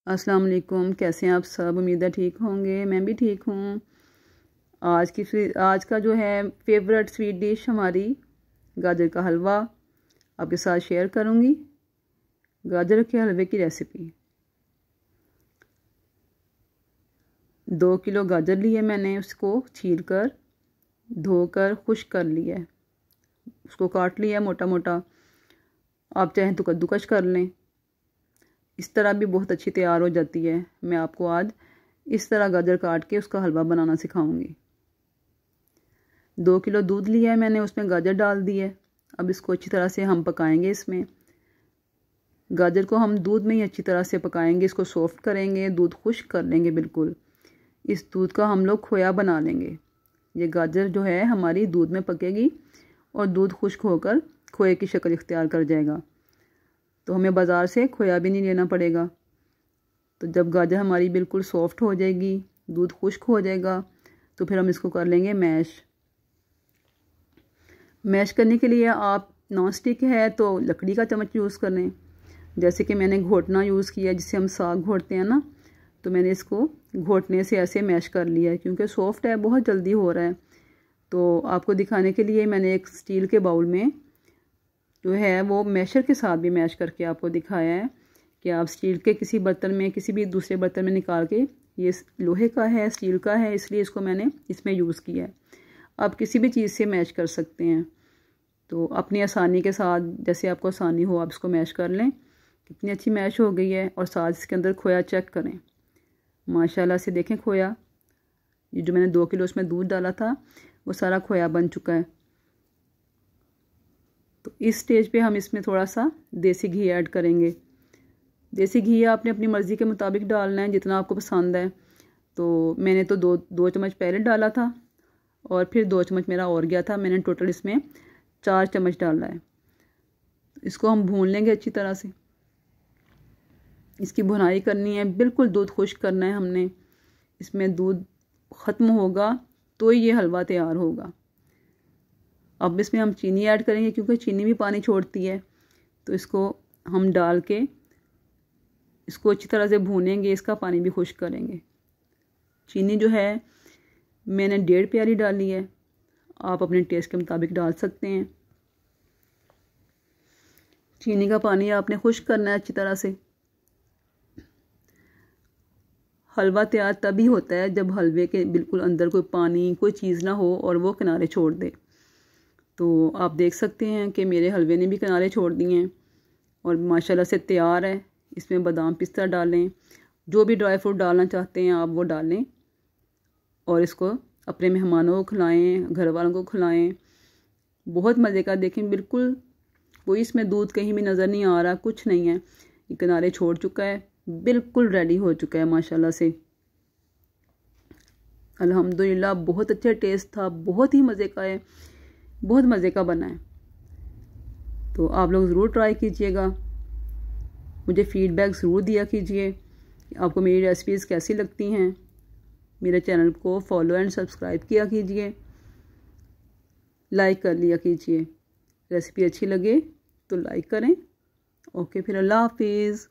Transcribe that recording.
अस्सलाम वालेकुम। कैसे हैं आप सब? उम्मीद है ठीक होंगे। मैं भी ठीक हूँ। आज का जो है फेवरेट स्वीट डिश हमारी गाजर का हलवा आपके साथ शेयर करूँगी। गाजर के हलवे की रेसिपी। 2 किलो गाजर लिए मैंने, उसको छील कर धोकर खुश्क कर लिया, उसको काट लिया मोटा मोटा। आप चाहें तो कद्दूकस कर लें, इस तरह भी बहुत अच्छी तैयार हो जाती है। मैं आपको आज इस तरह गाजर काट के उसका हलवा बनाना सिखाऊंगी। 2 किलो दूध लिया है मैंने, उसमें गाजर डाल दी है। अब इसको अच्छी तरह से हम पकाएंगे। इसमें गाजर को हम दूध में ही अच्छी तरह से पकाएंगे, इसको सॉफ्ट करेंगे, दूध खुश्क कर लेंगे बिल्कुल। इस दूध का हम लोग खोया बना लेंगे। ये गाजर जो है हमारी दूध में पकेगी और दूध खुश्क होकर खोए की शक्ल इख्तियार कर जाएगा, तो हमें बाज़ार से खोया भी नहीं लेना पड़ेगा। तो जब गाजर हमारी बिल्कुल सॉफ्ट हो जाएगी, दूध खुश्क हो जाएगा, तो फिर हम इसको कर लेंगे मैश। मैश करने के लिए आप नॉन स्टिक है तो लकड़ी का चम्मच यूज़ कर लें। जैसे कि मैंने घोटना यूज़ किया, जिससे हम साग घोटते हैं ना, तो मैंने इसको घोटने से ऐसे मैश कर लिया है, क्योंकि सॉफ्ट है, बहुत जल्दी हो रहा है। तो आपको दिखाने के लिए मैंने एक स्टील के बाउल में जो है वो मैशर के साथ भी मैश करके आपको दिखाया है कि आप स्टील के किसी बर्तन में, किसी भी दूसरे बर्तन में निकाल के, ये लोहे का है, स्टील का है, इसलिए इसको मैंने इसमें यूज़ किया है। आप किसी भी चीज़ से मैश कर सकते हैं, तो अपनी आसानी के साथ, जैसे आपको आसानी हो, आप इसको मैश कर लें। कितनी अच्छी मैश हो गई है। और साथ इसके अंदर खोया चेक करें, माशाल्लाह से देखें खोया, ये जो मैंने 2 किलो उसमें दूध डाला था वो सारा खोया बन चुका है। तो इस स्टेज पे हम इसमें थोड़ा सा देसी घी ऐड करेंगे। देसी घी आपने अपनी मर्ज़ी के मुताबिक डालना है, जितना आपको पसंद है। तो मैंने तो दो चम्मच पहले डाला था और फिर 2 चम्मच मेरा और गया था। मैंने टोटल इसमें 4 चम्मच डाला है। इसको हम भून लेंगे अच्छी तरह से। इसकी भुनाई करनी है, बिल्कुल दूध खुश्क करना है हमने। इसमें दूध ख़त्म होगा तो ये हलवा तैयार होगा। अब इसमें हम चीनी ऐड करेंगे, क्योंकि चीनी भी पानी छोड़ती है। तो इसको हम डाल के इसको अच्छी तरह से भूनेंगे, इसका पानी भी खुश्क करेंगे। चीनी जो है मैंने 1.5 प्याली डाली है, आप अपने टेस्ट के मुताबिक डाल सकते हैं। चीनी का पानी आपने खुश्क करना है अच्छी तरह से। हलवा तैयार तभी होता है जब हलवे के बिल्कुल अंदर कोई पानी, कोई चीज़ ना हो और वो किनारे छोड़ दे। तो आप देख सकते हैं कि मेरे हलवे ने भी किनारे छोड़ दिए हैं और माशाल्लाह से तैयार है। इसमें बादाम पिस्ता डालें, जो भी ड्राई फ्रूट डालना चाहते हैं आप वो डालें, और इसको अपने मेहमानों को खिलाएं, घर वालों को खिलाएं। बहुत मज़े का, देखें बिल्कुल कोई इसमें दूध कहीं भी नज़र नहीं आ रहा, कुछ नहीं है। ये किनारे छोड़ चुका है, बिल्कुल रेडी हो चुका है माशाल्लाह से। अल्हम्दुलिल्लाह बहुत अच्छा टेस्ट था, बहुत ही मज़े का है, बहुत मज़े का बना है। तो आप लोग ज़रूर ट्राई कीजिएगा, मुझे फ़ीडबैक ज़रूर दिया कीजिए कि आपको मेरी रेसिपीज़ कैसी लगती हैं। मेरे चैनल को फॉलो एंड सब्सक्राइब किया कीजिए, लाइक कर लिया कीजिए। रेसिपी अच्छी लगे तो लाइक करें। ओके, फिर अल्लाह हाफिज़।